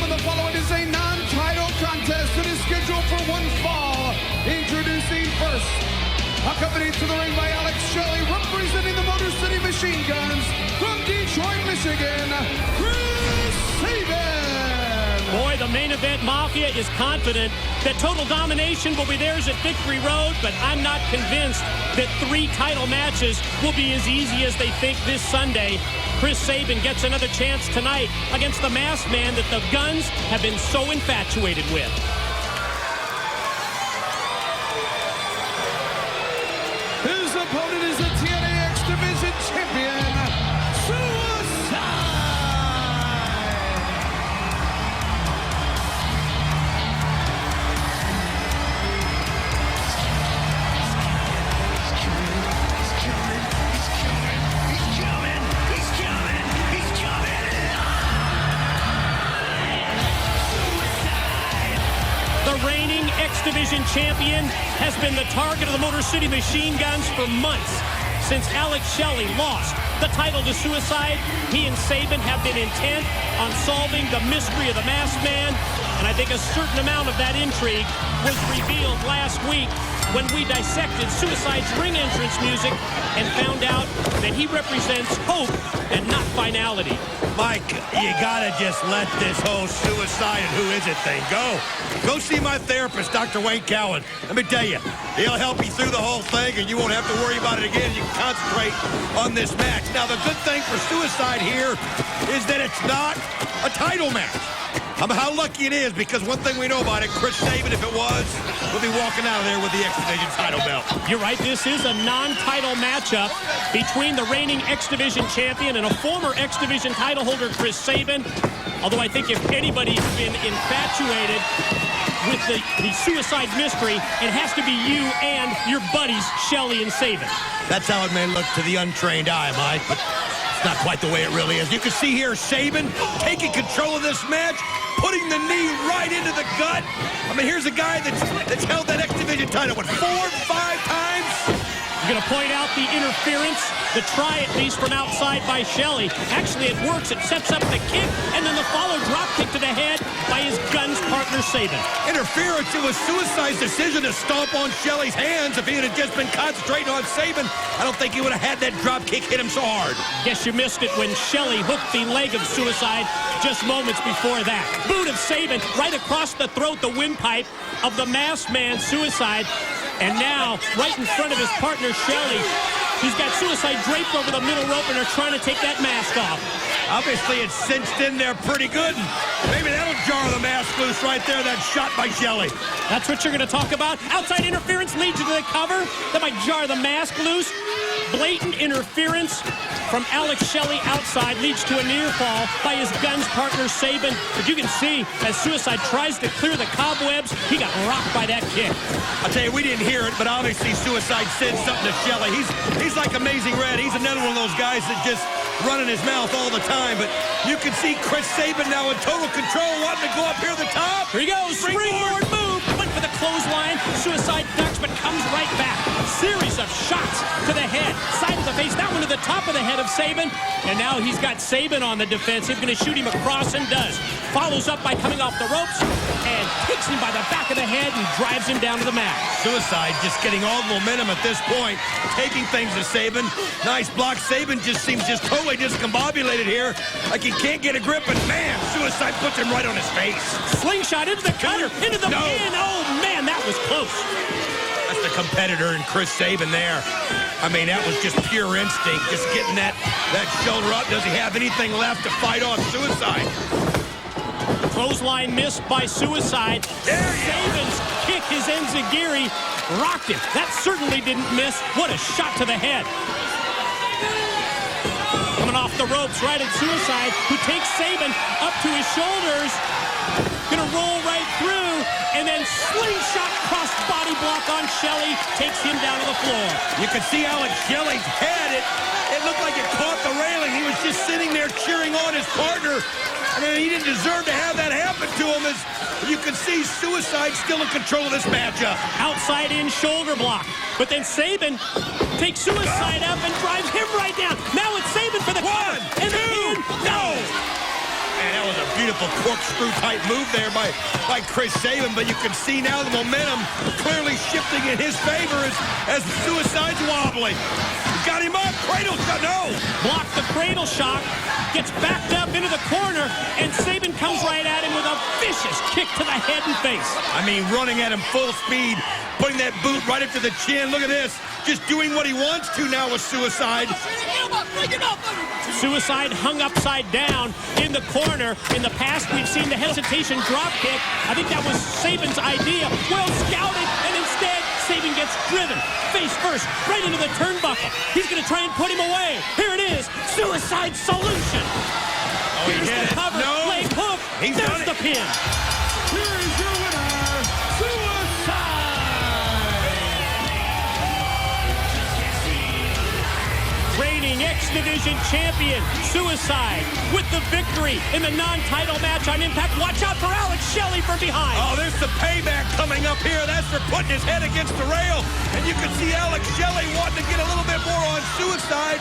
gentlemen, the following is a non-title contest that is scheduled for one fall. Introducing first, accompanied to the ring by Alex Shelley, representing the Motor City Machine Guns from Detroit, Michigan, Chris Sabin. Boy, the main event mafia is confident that Total Domination will be theirs at Victory Road, but I'm not convinced that 3 title matches will be as easy as they think this Sunday. Chris Sabin gets another chance tonight against the masked man that the Guns have been so infatuated with. His opponent is the TNA X Division Champion, Suicide! The reigning X Division champion has been the target of the Motor City Machine Guns for months. Since Alex Shelley lost the title to Suicide, he and Sabin have been intent on solving the mystery of the masked man, and I think a certain amount of that intrigue was revealed last week when we dissected Suicide's ring entrance music and found out that he represents hope and not finality. Mike, you gotta just let this whole suicide and who is it thing go. Go see my therapist, Dr. Wayne Cowan. Let me tell you, he'll help you through the whole thing and you won't have to worry about it again. You can concentrate on this match. Now, the good thing for Suicide here is that it's not a title match. How lucky it is, because one thing we know about it, Chris Sabin, if it was, will be walking out of there with the X Division title belt. You're right, this is a non-title matchup between the reigning X Division champion and a former X Division title holder, Chris Sabin. Although I think if anybody's been infatuated with the Suicide mystery, it has to be you and your buddies, Shelley and Sabin. That's how it may look to the untrained eye, Mike, but it's not quite the way it really is. You can see here Sabin taking control of this match, putting the knee right into the gut. I mean, here's a guy that's held that X Division title, what, 4 or 5 times? You're going to point out the interference, the try at least from outside by Shelley. Actually, it works. It sets up the kick, and then the follow drop kick to the head by his Guns partner, Sabin. Interference. It was Suicide's decision to stomp on Shelley's hands. If he had just been concentrating on Sabin, I don't think he would have had that drop kick hit him so hard. Guess you missed it when Shelley hooked the leg of Suicide just moments before that. Boot of Sabin right across the throat, the windpipe of the masked man, Suicide. And now, right in front of his partner, Shelley, he's got Suicide draped over the middle rope, and they're trying to take that mask off. Obviously, it's cinched in there pretty good. Maybe that'll jar the mask loose right there, that shot by Shelley. That's what you're going to talk about. Outside interference leads you to the cover. That might jar the mask loose. Blatant interference from Alex Shelley outside leads to a near fall by his Guns partner, Sabin. But you can see, as Suicide tries to clear the cobwebs, he got rocked by that kick. I'll tell you, we didn't hear it, but obviously Suicide said something to Shelley. He's like Amazing Red. He's another one of those guys that just running his mouth all the time. But you can see Chris Sabin now in total control, wanting to go up here at the top. Here he goes, springboard move. Went for the clothesline. Suicide ducks, but comes right back. Series of shots to the head, side of the face, that one to the top of the head of Sabin. And now he's got Sabin on the defensive, going to shoot him across, and does. Follows up by coming off the ropes and takes him by the back of the head and drives him down to the mat. Suicide just getting all the momentum at this point, taking things to Sabin. Nice block. Sabin just seems just totally discombobulated here, like he can't get a grip, and man, Suicide puts him right on his face. Slingshot into the cutter, into the pin. Oh man, that was close. That's the competitor in Chris Sabin there. I mean, that was just pure instinct, just getting that shoulder up. Does he have anything left to fight off Suicide? Clothesline missed by Suicide. Sabin's kick, his enziguri, rocked him. That certainly didn't miss. What a shot to the head. Coming off the ropes right at Suicide, who takes Sabin up to his shoulders. Gonna roll right through, and then slingshot cross body block on Shelley, takes him down to the floor. You can see Alex Shelley's head. It looked like it caught the railing. He was just sitting there cheering on his partner. I mean, he didn't deserve to have that happen to him. As you can see, Suicide still in control of this matchup. Outside in shoulder block, but then Sabin takes Suicide up and drives him right down. Now it's Sabin for the One, cover. And two, the pin. No! Man, that was a beautiful beautiful corkscrew-type move there by Chris Sabin, but you can see now the momentum clearly shifting in his favor as Suicide's wobbling. He's got him up. Cradle shot. No. Blocked the cradle shock. Gets backed up into the corner, and Sabin comes right at him with a vicious kick to the head and face. I mean, running at him full speed, putting that boot right up to the chin. Look at this. Just doing what he wants to now with Suicide. Suicide hung upside down in the corner. In the past, we've seen the hesitation drop kick. I think that was Sabin's idea. Well scouted, and instead, Sabin gets driven face first right into the turnbuckle. He's going to try and put him away. Here it is. Suicide solution. Oh, Here's the cover. No. Leg hook. He's There's done it. the pin. Here's your winner, Suicide! Reigning X Division champion, Suicide, with the victory in the non-title match on Impact. Watch out for Alex Shelley from behind. Oh, there's the payback coming up here. That's for putting his head against the rail. And you can see Alex Shelley wanting to get a little bit more on Suicide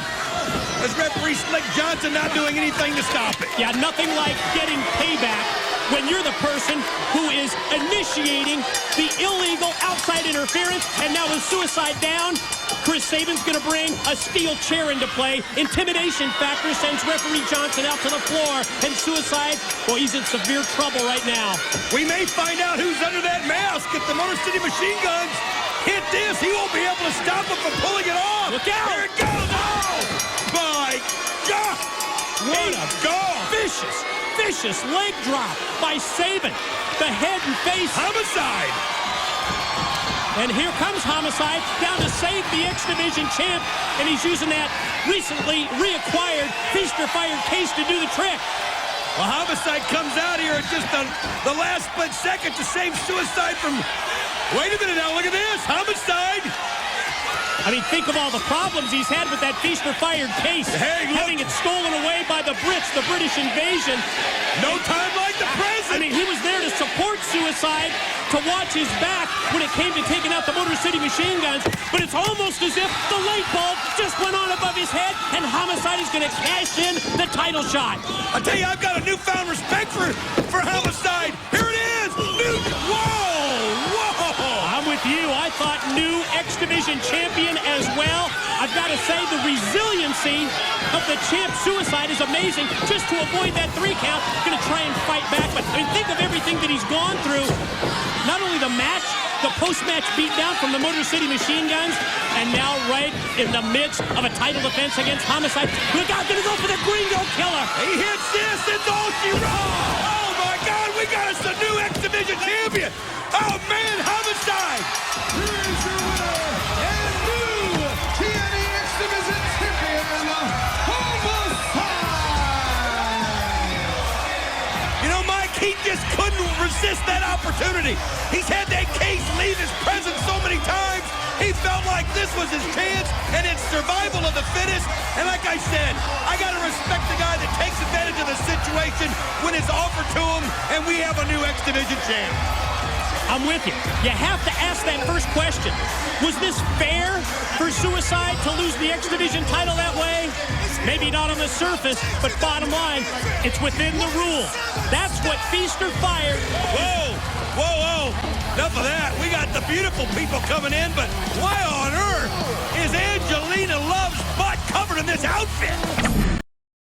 as referee Slick Johnson not doing anything to stop it. Yeah, nothing like getting payback when you're the person who is initiating the illegal outside interference. And now with Suicide down, Chris Sabin's going to bring a steel chair into play. Intimidation factor sends referee Johnson out to the floor. And Suicide, well, he's in severe trouble right now. We may find out who's under that mask if the Motor City Machine Guns hit this. He won't be able to stop him from pulling it off. Look out! Here it goes. Oh, my God. What a goal. Vicious leg drop by Sabin. The head and face. Homicide. And here comes Homicide down to save the X Division champ. And he's using that recently reacquired Feast or Fire case to do the trick. Well, Homicide comes out here at just the last split second to save Suicide from... Wait a minute now, look at this. Homicide. I mean, think of all the problems he's had with that Feast or Fire case. Hey, look. Having it stolen away by the Brits, the British invasion. No time like the present. I mean, he was there to support Suicide, to watch his back when it came to taking out the Motor City Machine Guns. But it's almost as if the light bulb just went on above his head, and Homicide is going to cash in the title shot. I tell you, I've got a newfound respect for Homicide. Here it is. Whoa. I'm with you. I thought new X Division champion as well. I've got to say the resiliency of the champ Suicide is amazing. Just to avoid that 3 count, going to try and fight back. But I mean, think of everything that he's gone through. Not only the match, the post-match beatdown from the Motor City Machine Guns, and now right in the midst of a title defense against Homicide. Look out, going to go for the Gringo Killer. He hits this. It's all she wrote. Oh, my God. We got us a new X Division champion. Oh, man. Homicide. Here's your winner and new TNA X Division champion, Homicide! You know, Mike, he just couldn't resist that opportunity. He's had that case leave his presence so many times. He felt like this was his chance, and it's survival of the fittest. And like I said, I got to respect the guy that takes advantage of the situation when it's offered to him, and we have a new X Division champ. I'm with you. You have to ask that first question. Was this fair for Suicide to lose the X Division title that way? Maybe not on the surface, but bottom line, it's within the rules. That's what Feast or Fire. Whoa, whoa, whoa. Enough of that. We got the beautiful people coming in, but why on earth is Angelina Love's butt covered in this outfit?